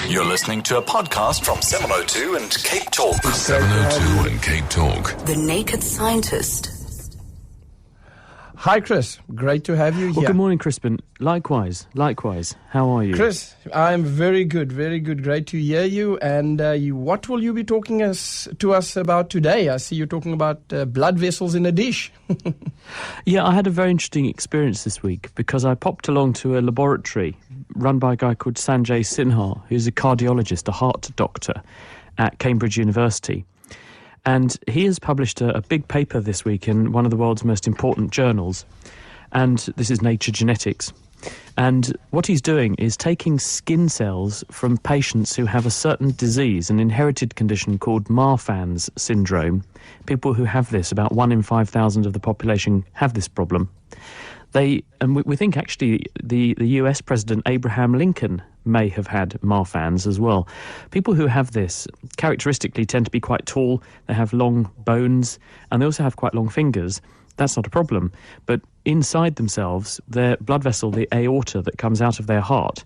You're listening to a podcast from 702 and Cape Talk. 702 and Cape Talk. The Naked Scientist. Hi, Chris. Great to have you here. Well, good morning, Crispin. Likewise. How are you? Chris, I'm very good. Great to hear you. And what will you be talking to us about today? I see you talking about blood vessels in a dish. Yeah, I had a very interesting experience this week because I popped along to a laboratory run by a guy called Sanjay Sinha, who's a cardiologist, a heart doctor at Cambridge University. And he has published a big paper this week in one of the world's most important journals, and this is Nature Genetics. And what he's doing is taking skin cells from patients who have a certain disease, an inherited condition called Marfan's syndrome. People who have this, about 1 in 5,000 of the population have this problem. We think actually the US President Abraham Lincoln may have had Marfan's as well. People who have this characteristically tend to be quite tall, they have long bones, and they also have quite long fingers. That's not a problem. But inside themselves, their blood vessel, the aorta that comes out of their heart,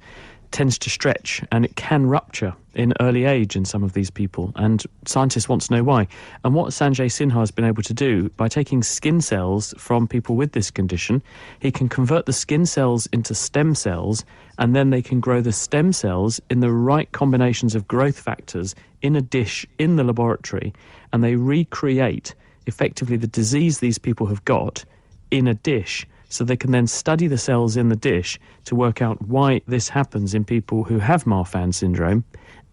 tends to stretch, and it can rupture in early age in some of these people, and scientists want to know why. And what Sanjay Sinha has been able to do, by taking skin cells from people with this condition, he can convert the skin cells into stem cells, and then they can grow the stem cells in the right combinations of growth factors in a dish in the laboratory, and they recreate effectively the disease these people have got in a dish. So they can then study the cells in the dish to work out why this happens in people who have Marfan's syndrome.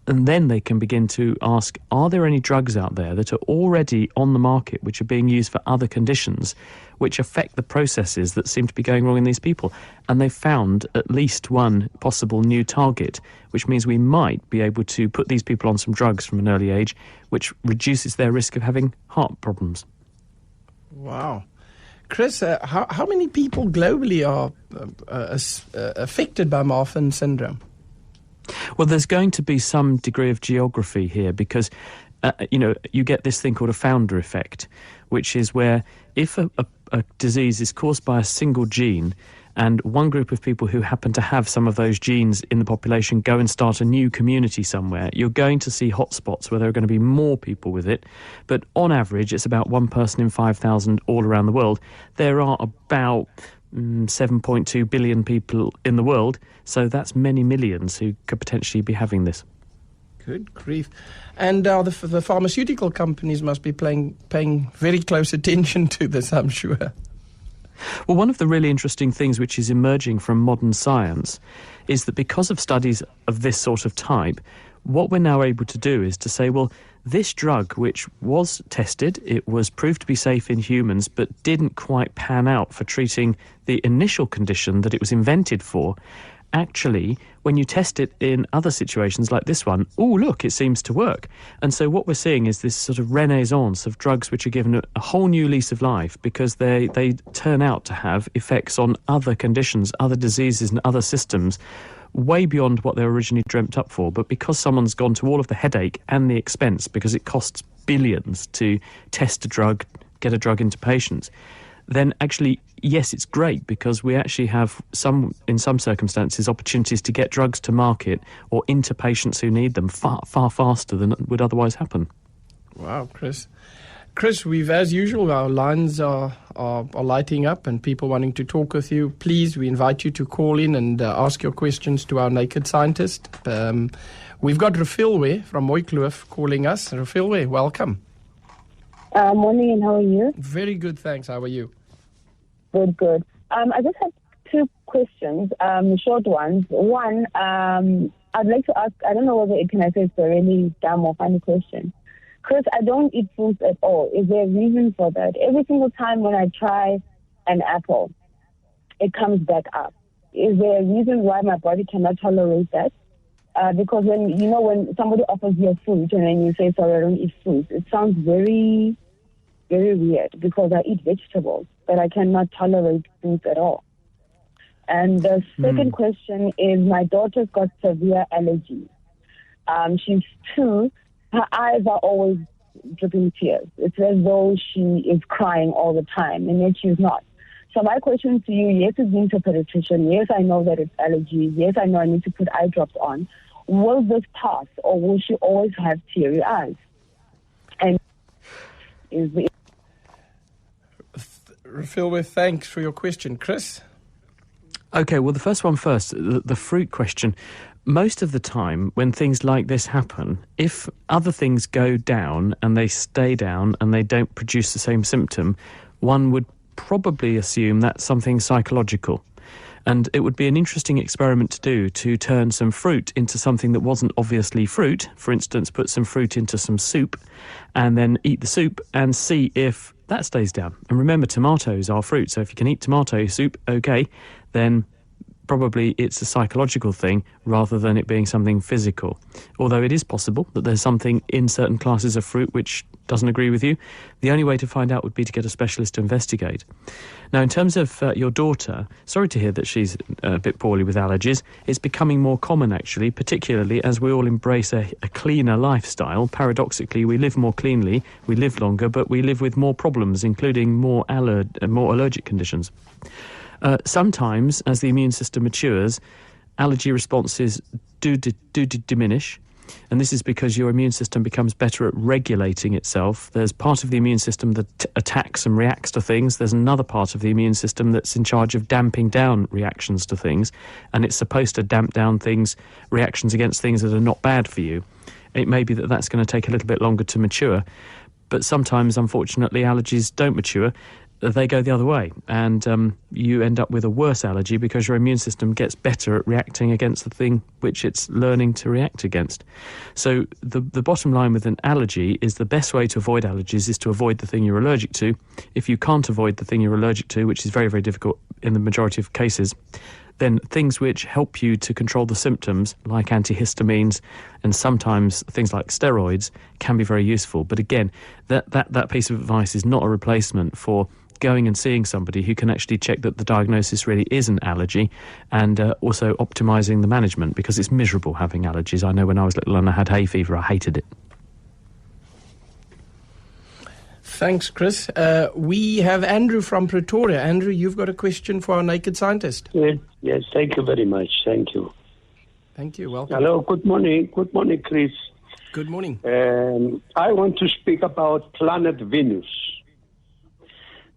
And then they can begin to ask, are there any drugs out there that are already on the market which are being used for other conditions which affect the processes that seem to be going wrong in these people? And they've found at least one possible new target, which means we might be able to put these people on some drugs from an early age, which reduces their risk of having heart problems. Wow. Chris, how many people globally are affected by Marfan's syndrome? Well, there's going to be some degree of geography here because, you get this thing called a founder effect, which is where if a disease is caused by a single gene and one group of people who happen to have some of those genes in the population go and start a new community somewhere, you're going to see hotspots where there are going to be more people with it. But on average, it's about 1 person in 5,000 all around the world. There are about 7.2 billion people in the world, so that's many millions who could potentially be having this. Good grief. And the pharmaceutical companies must be paying very close attention to this, I'm sure. Well, one of the really interesting things which is emerging from modern science is that because of studies of this sort of type, what we're now able to do is to say, well, this drug, which was tested, it was proved to be safe in humans, but didn't quite pan out for treating the initial condition that it was invented for. Actually, when you test it in other situations like this one, oh, look, it seems to work. And so what we're seeing is this sort of renaissance of drugs which are given a whole new lease of life because they turn out to have effects on other conditions, other diseases and other systems way beyond what they were originally dreamt up for. But because someone's gone to all of the headache and the expense, because it costs billions to test a drug, get a drug into patients, then actually, yes, it's great because we actually have in some circumstances, opportunities to get drugs to market or into patients who need them far, far faster than would otherwise happen. Wow, Chris. Chris, as usual, our lines are lighting up and people wanting to talk with you. Please, we invite you to call in and ask your questions to our Naked Scientist. We've got Refilwe from Mooikloof calling us. Refilwe, welcome. Morning, and how are you? Very good, thanks. How are you? Good. I just have 2 questions, short ones. One, I'd like to ask, I don't know whether it's a really dumb or funny question. Chris, I don't eat fruits at all. Is there a reason for that? Every single time when I try an apple, it comes back up. Is there a reason why my body cannot tolerate that? Because when somebody offers you a fruit and then you say, sorry, I don't eat fruit, it sounds very, very weird because I eat vegetables, but I cannot tolerate fruits at all. And the second question is my daughter's got severe allergies. She's 2. Her eyes are always dripping tears. It's as though she is crying all the time, and yet she's not. So my question to you, yes, it's been to a pediatrician. Yes, I know that it's allergies. Yes, I know I need to put eye drops on. will this pass, or will she always have teary eyes? And is the Philworth, thanks for your question. Chris? Okay, well, the first one first, the fruit question. Most of the time when things like this happen, if other things go down and they stay down and they don't produce the same symptom, one would probably assume that's something psychological. And it would be an interesting experiment to do, to turn some fruit into something that wasn't obviously fruit. For instance, put some fruit into some soup and then eat the soup and see if that stays down. And remember, tomatoes are fruit, so if you can eat tomato soup, okay, then probably it's a psychological thing rather than it being something physical. Although it is possible that there's something in certain classes of fruit which doesn't agree with you. The only way to find out would be to get a specialist to investigate. Now, in terms of your daughter, sorry to hear that she's a bit poorly with allergies. It's becoming more common, actually, particularly as we all embrace a cleaner lifestyle. Paradoxically, we live more cleanly, we live longer, but we live with more problems, including more allergic conditions. Sometimes, as the immune system matures, allergy responses do diminish, and this is because your immune system becomes better at regulating itself. There's part of the immune system that attacks and reacts to things. There's another part of the immune system that's in charge of damping down reactions to things, and it's supposed to damp down reactions against things that are not bad for you. It may be that that's going to take a little bit longer to mature, but sometimes, unfortunately, allergies don't mature. They go the other way, and you end up with a worse allergy because your immune system gets better at reacting against the thing which it's learning to react against. So the bottom line with an allergy is the best way to avoid allergies is to avoid the thing you're allergic to. If you can't avoid the thing you're allergic to, which is very, very difficult in the majority of cases, then things which help you to control the symptoms, like antihistamines and sometimes things like steroids, can be very useful. But again, that piece of advice is not a replacement for going and seeing somebody who can actually check that the diagnosis really is an allergy, and also optimising the management, because it's miserable having allergies. I know when I was little and I had hay fever, I hated it. Thanks, Chris. We have Andrew from Pretoria. Andrew, you've got a question for our Naked Scientist. Yes, thank you very much. Thank you. Thank you. Welcome. Hello, good morning. Good morning, Chris. Good morning. I want to speak about planet Venus.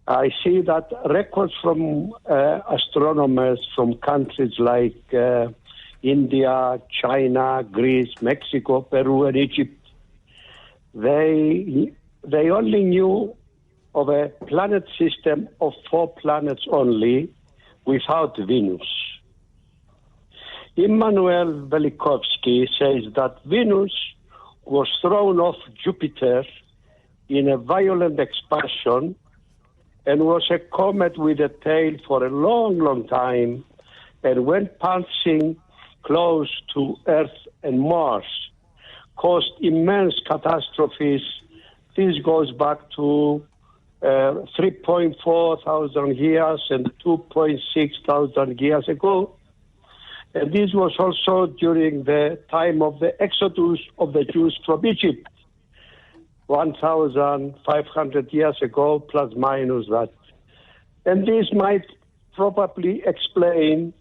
I see that records from astronomers from countries like India, China, Greece, Mexico, Peru, and Egypt, they only knew of a planet system of 4 planets only, without Venus. Immanuel Velikovsky says that Venus was thrown off Jupiter in a violent expansion and was a comet with a tail for a long, long time, and when passing close to Earth and Mars, caused immense catastrophes. This goes back to 3.4 thousand years and 2.6 thousand years ago. And this was also during the time of the exodus of the Jews from Egypt, 1,500 years ago, plus minus that. And this might probably explain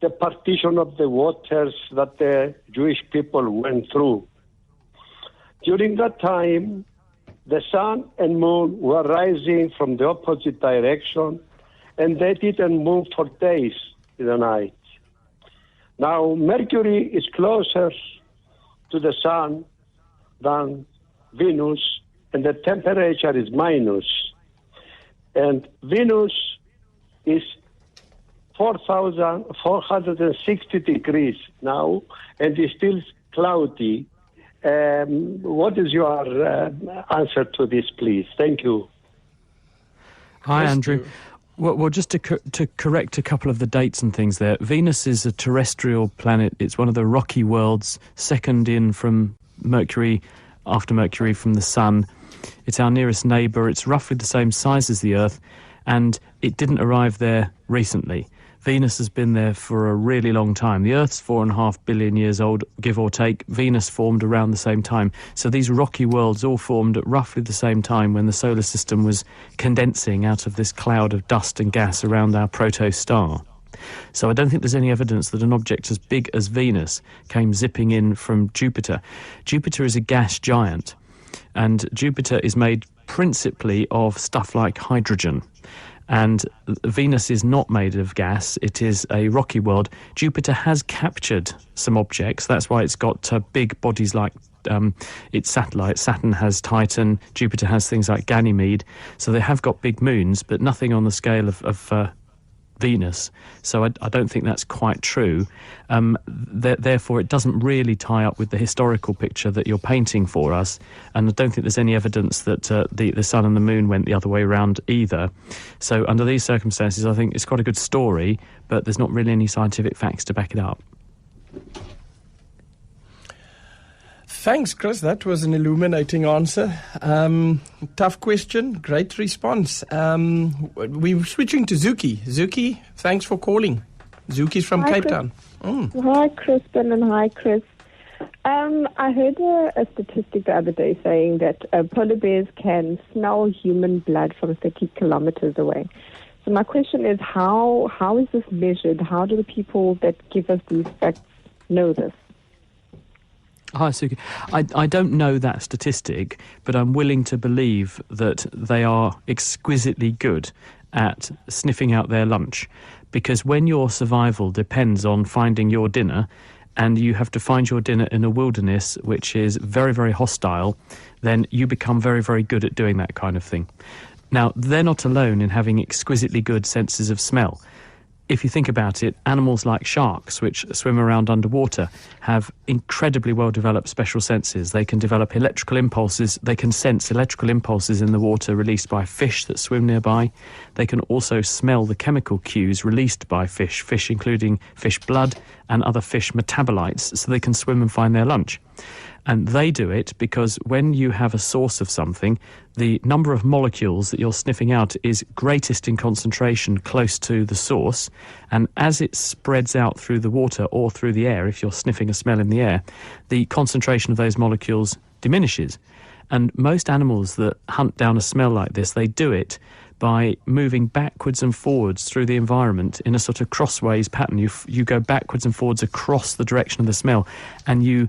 the partition of the waters that the Jewish people went through. During that time, the sun and moon were rising from the opposite direction, and they didn't move for days in the night. Now, Mercury is closer to the sun than Venus, and the temperature is minus. And Venus is 4,460 degrees now, and is still cloudy. What is your answer to this, please? Thank you. Hi, Andrew. Well, just to correct a couple of the dates and things there, Venus is a terrestrial planet. It's one of the rocky worlds, second in from Mercury, after Mercury from the Sun. It's our nearest neighbour. It's roughly the same size as the Earth, and it didn't arrive there recently. Venus has been there for a really long time. The Earth's 4.5 billion years old, give or take. Venus formed around the same time. So these rocky worlds all formed at roughly the same time when the solar system was condensing out of this cloud of dust and gas around our protostar. So I don't think there's any evidence that an object as big as Venus came zipping in from Jupiter. Jupiter is a gas giant, and Jupiter is made principally of stuff like hydrogen. And Venus is not made of gas, it is a rocky world. Jupiter has captured some objects, that's why it's got big bodies like its satellites. Saturn has Titan, Jupiter has things like Ganymede, so they have got big moons, but nothing on the scale of Venus. So I don't think that's quite true. Therefore, it doesn't really tie up with the historical picture that you're painting for us, and I don't think there's any evidence that the sun and the moon went the other way around either. So under these circumstances, I think it's quite a good story, but there's not really any scientific facts to back it up. Thanks, Chris. That was an illuminating answer. Tough question, great response. We're switching to Zuki. Zuki, thanks for calling. Zuki's from Cape Town. Hi, Crispin, and hi, Chris. I heard a statistic the other day saying that polar bears can smell human blood from 30 kilometers away. So my question is, how is this measured? How do the people that give us these facts know this? Hi, Suki. I don't know that statistic, but I'm willing to believe that they are exquisitely good at sniffing out their lunch, because when your survival depends on finding your dinner, and you have to find your dinner in a wilderness which is very, very hostile, then you become very, very good at doing that kind of thing. Now, they're not alone in having exquisitely good senses of smell. If you think about it, animals like sharks, which swim around underwater, have incredibly well-developed special senses. They can develop electrical impulses. They can sense electrical impulses in the water released by fish that swim nearby. They can also smell the chemical cues released by fish including fish blood and other fish metabolites, so they can swim and find their lunch. And they do it because when you have a source of something, the number of molecules that you're sniffing out is greatest in concentration close to the source. And as it spreads out through the water or through the air, if you're sniffing a smell in the air, the concentration of those molecules diminishes. And most animals that hunt down a smell like this, they do it by moving backwards and forwards through the environment in a sort of crossways pattern. You go backwards and forwards across the direction of the smell, and you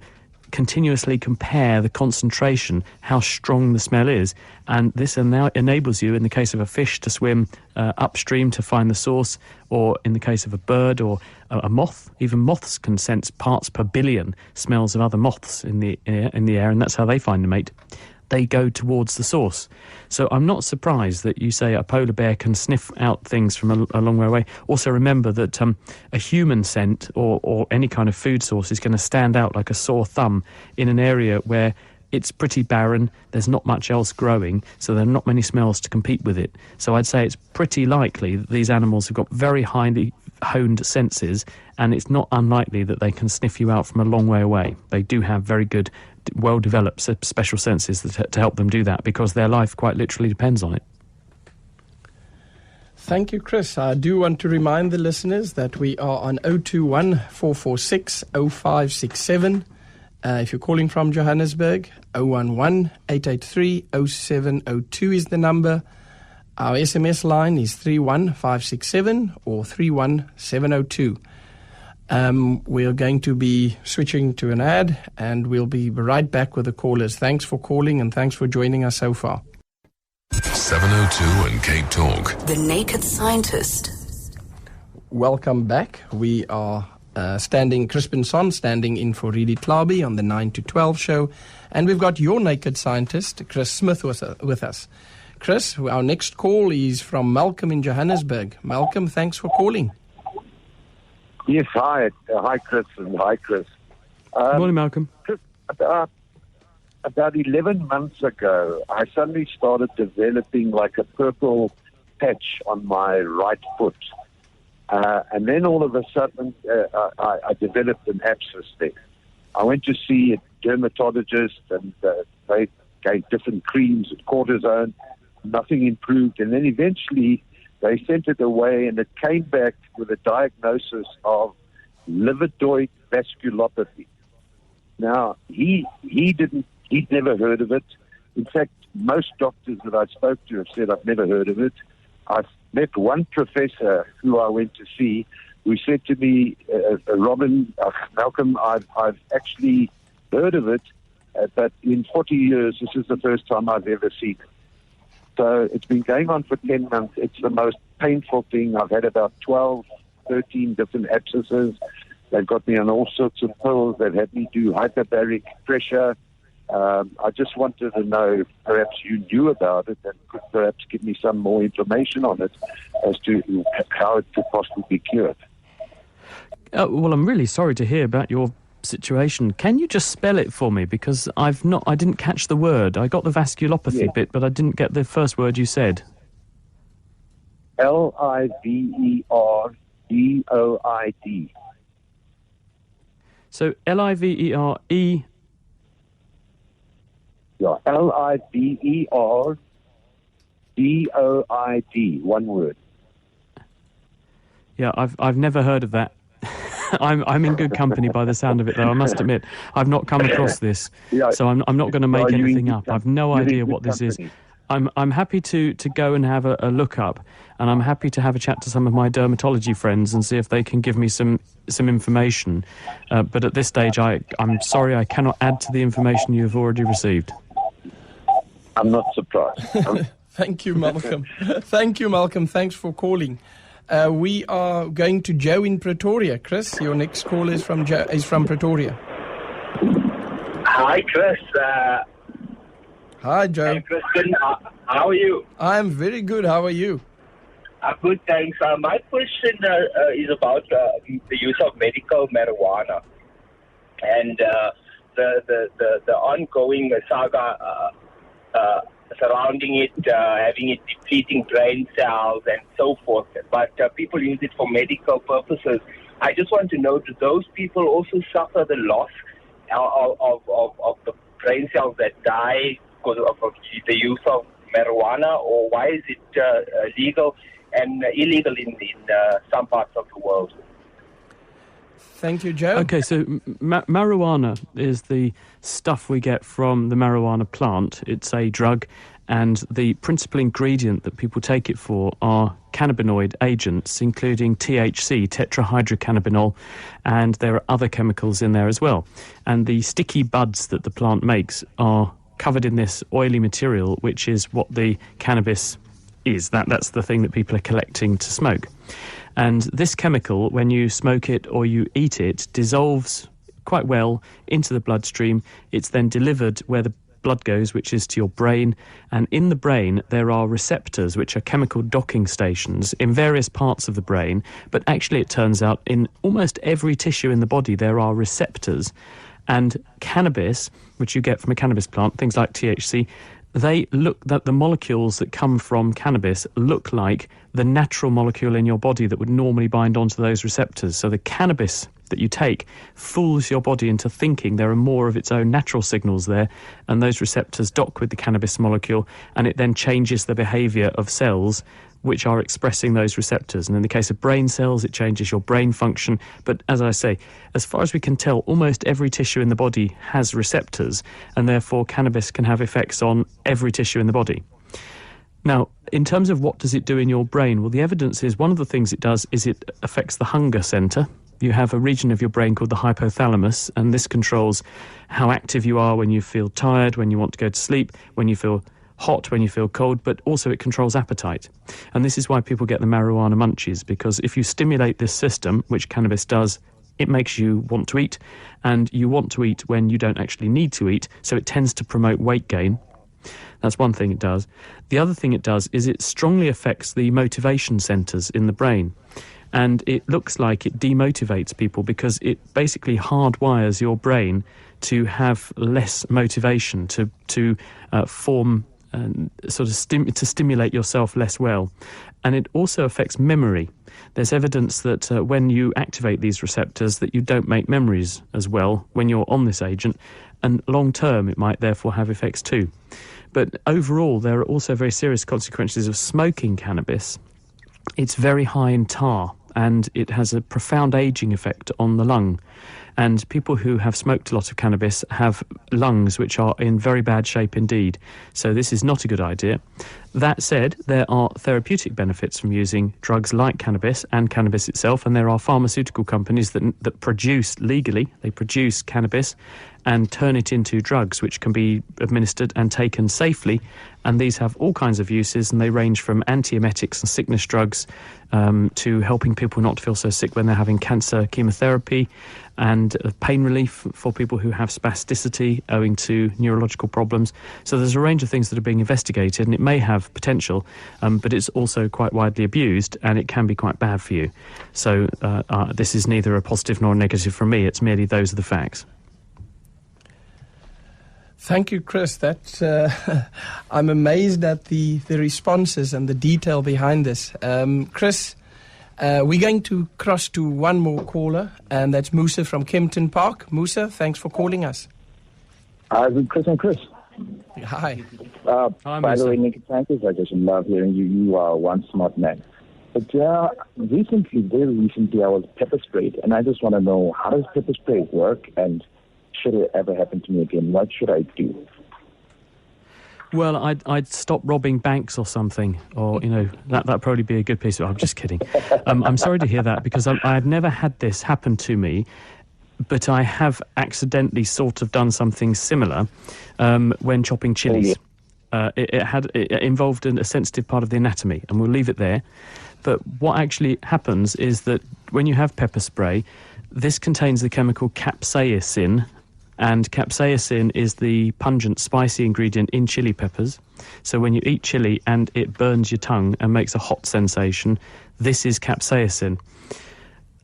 continuously compare the concentration, how strong the smell is, and this now enables you, in the case of a fish, to swim upstream to find the source, or in the case of a bird or a moth, even moths can sense parts per billion smells of other moths in the air, and that's how they find a mate. They go towards the source. So I'm not surprised that you say a polar bear can sniff out things from a long way away. Also remember that a human scent or any kind of food source is going to stand out like a sore thumb in an area where it's pretty barren, there's not much else growing, so there are not many smells to compete with it. So I'd say it's pretty likely that these animals have got very highly honed senses, and it's not unlikely that they can sniff you out from a long way away. They do have very good, well-developed special senses to help them do that, because their life quite literally depends on it. Thank you, Chris. I do want to remind the listeners that we are on 021 446 0567. If you're calling from Johannesburg, 011 883 0702 is the number. Our SMS line is 31567 or 31702. We are going to be switching to an ad, and we'll be right back with the callers. Thanks for calling, and thanks for joining us so far. 702 and Cape Talk. The Naked Scientist. Welcome back. We are Crispin Son standing in for Reedy Tlabi on the 9 to 12 show, and we've got your Naked Scientist, Chris Smith, with us. Chris, our next call is from Malcolm in Johannesburg. Malcolm, thanks for calling. Yes, hi. Hi, Chris, and hi, Chris. Good morning, Malcolm. Chris, about 11 months ago, I suddenly started developing like a purple patch on my right foot. And then all of a sudden, I developed an abscess there. I went to see a dermatologist, and they gave different creams and cortisone. Nothing improved. And then eventually they sent it away, and it came back with a diagnosis of livedoid vasculopathy. Now, he'd never heard of it. In fact, most doctors that I spoke to have said, I've never heard of it. I've met one professor who I went to see who said to me, Robin, Malcolm, I've actually heard of it, but in 40 years, this is the first time I've ever seen it. So it's been going on for 10 months. It's the most painful thing. I've had about 12, 13 different abscesses. They've got me on all sorts of pills. They've had me do hyperbaric pressure. I just wanted to know if perhaps you knew about it and could perhaps give me some more information on it as to how it could possibly be cured. Well, I'm really sorry to hear about your situation. Can you just spell it for me? Because I didn't catch the word. I got the vasculopathy bit, but I didn't get the first word you said. Liverdoid. So Livere. Yeah, Liverdoid. One word. Yeah, I've never heard of that. I'm in good company by the sound of it, though. I must admit, I've not come across this, so I'm not going to make anything up. I've no idea what this is. I'm happy to go and have a look up, and I'm happy to have a chat to some of my dermatology friends and see if they can give me some information. But at this stage, I'm sorry I cannot add to the information you have already received. I'm not surprised. Thank you, Malcolm. Thank you, Malcolm. Thanks for calling. We are going to Joe in Pretoria. Chris, your next call is from Pretoria. Hi, Chris. Hi, Joe. Hey, Kristen. How are you? I'm very good. How are you? Good, thanks. My question is about the use of medical marijuana and the ongoing saga surrounding it, having it depleting brain cells and so forth. But people use it for medical purposes. I just want to know, do those people also suffer the loss of the brain cells that die because of the use of marijuana, or why is it legal and illegal in some parts of the world? Thank you, Joe. Okay, so marijuana is the stuff we get from the marijuana plant. It's a drug, and the principal ingredient that people take it for are cannabinoid agents, including THC, tetrahydrocannabinol, and there are other chemicals in there as well. And the sticky buds that the plant makes are covered in this oily material, which is what the cannabis is. That's the thing that people are collecting to smoke. And this chemical, when you smoke it or you eat it, dissolves quite well into the bloodstream. It's then delivered where the blood goes, which is to your brain. And in the brain, there are receptors, which are chemical docking stations in various parts of the brain. But actually, it turns out in almost every tissue in the body, there are receptors. And cannabis, which you get from a cannabis plant, things like THC, the molecules that come from cannabis look like the natural molecule in your body that would normally bind onto those receptors. So the cannabis that you take fools your body into thinking there are more of its own natural signals there, and those receptors dock with the cannabis molecule, and it then changes the behavior of cells which are expressing those receptors. And in the case of brain cells, it changes your brain function. But as I say, as far as we can tell, almost every tissue in the body has receptors, and therefore cannabis can have effects on every tissue in the body. Now, in terms of what does it do in your brain, well, the evidence is one of the things it does is it affects the hunger centre. You have a region of your brain called the hypothalamus, and this controls how active you are when you feel tired, when you want to go to sleep, when you feel hot, when you feel cold, but also it controls appetite. And this is why people get the marijuana munchies, because if you stimulate this system, which cannabis does, it makes you want to eat, and you want to eat when you don't actually need to eat, so it tends to promote weight gain. That's one thing it does. The other thing it does is it strongly affects the motivation centres in the brain. And it looks like it demotivates people because it basically hardwires your brain to have less motivation, to form to stimulate yourself less well. And it also affects memory. There's evidence that when you activate these receptors that you don't make memories as well when you're on this agent, and long term it might therefore have effects too. But overall there are also very serious consequences of smoking cannabis. It's very high in tar, and it has a profound aging effect on the lung. And people who have smoked a lot of cannabis have lungs which are in very bad shape indeed. So this is not a good idea. That said, there are therapeutic benefits from using drugs like cannabis and cannabis itself, and there are pharmaceutical companies that produce legally, they produce cannabis and turn it into drugs which can be administered and taken safely, and these have all kinds of uses, and they range from antiemetics and sickness drugs to helping people not feel so sick when they're having cancer chemotherapy, and pain relief for people who have spasticity owing to neurological problems. So there's a range of things that are being investigated, and it may have potential, but it's also quite widely abused, and it can be quite bad for you. So this is neither a positive nor a negative from me, it's merely those are the facts. Thank you, Chris. That's, I'm amazed at the responses and the detail behind this. Chris, we're going to cross to one more caller, and that's Musa from Kempton Park. Musa, thanks for calling us. Chris and Chris. Hi. Hi, by Musa. the way, Naked Scientist, I just love hearing you. You are one smart man. But very recently, I was pepper sprayed, and I just want to know, how does pepper spray work, and should it ever happen to me again, what should I do? Well, I'd stop robbing banks or something, or, that'd probably be a good piece of... I'm just kidding. I'm sorry to hear that, because I've never had this happen to me, but I have accidentally sort of done something similar when chopping chilies. It involved a sensitive part of the anatomy, and we'll leave it there. But what actually happens is that when you have pepper spray, this contains the chemical capsaicin, and capsaicin is the pungent, spicy ingredient in chili peppers. So when you eat chili and it burns your tongue and makes a hot sensation, this is capsaicin.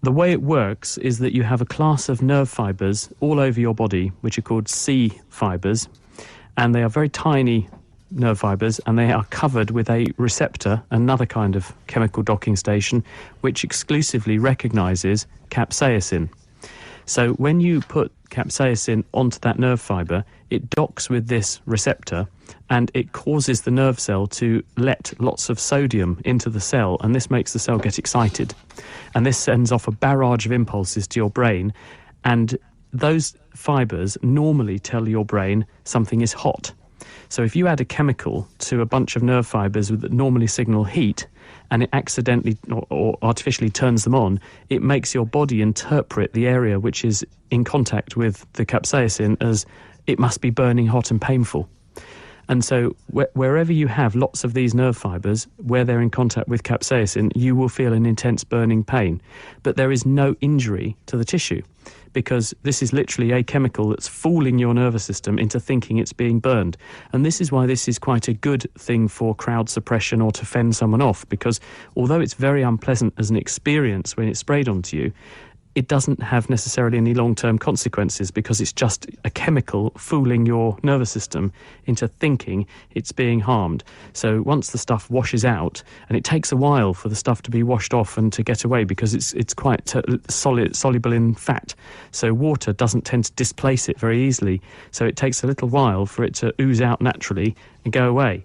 The way it works is that you have a class of nerve fibres all over your body, which are called C fibres, and they are very tiny nerve fibres, and they are covered with a receptor, another kind of chemical docking station, which exclusively recognises capsaicin. So when you put capsaicin onto that nerve fibre, it docks with this receptor, and it causes the nerve cell to let lots of sodium into the cell, and this makes the cell get excited. And this sends off a barrage of impulses to your brain, and those fibres normally tell your brain something is hot. So if you add a chemical to a bunch of nerve fibres that normally signal heat, and it accidentally or artificially turns them on, it makes your body interpret the area which is in contact with the capsaicin as it must be burning hot and painful. And so wherever you have lots of these nerve fibres, where they're in contact with capsaicin, you will feel an intense burning pain. But there is no injury to the tissue, because this is literally a chemical that's fooling your nervous system into thinking it's being burned. And this is why this is quite a good thing for crowd suppression or to fend someone off, because although it's very unpleasant as an experience when it's sprayed onto you, it doesn't have necessarily any long-term consequences, because it's just a chemical fooling your nervous system into thinking it's being harmed. So once the stuff washes out, and it takes a while for the stuff to be washed off and to get away, because it's quite soluble in fat, so water doesn't tend to displace it very easily, so it takes a little while for it to ooze out naturally and go away.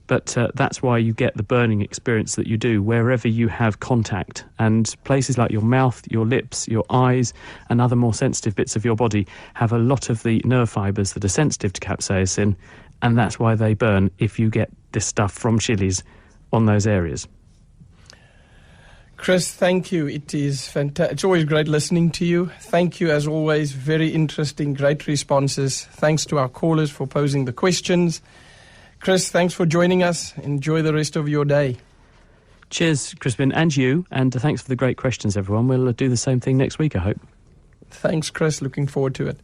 But that's why you get the burning experience that you do wherever you have contact. And places like your mouth, your lips, your eyes, and other more sensitive bits of your body have a lot of the nerve fibres that are sensitive to capsaicin, and that's why they burn if you get this stuff from chilies on those areas. Chris, thank you. It is fantastic. It's always great listening to you. Thank you, as always. Very interesting, great responses. Thanks to our callers for posing the questions. Chris, thanks for joining us. Enjoy the rest of your day. Cheers, Crispin, and you, and thanks for the great questions, everyone. We'll do the same thing next week, I hope. Thanks, Chris. Looking forward to it.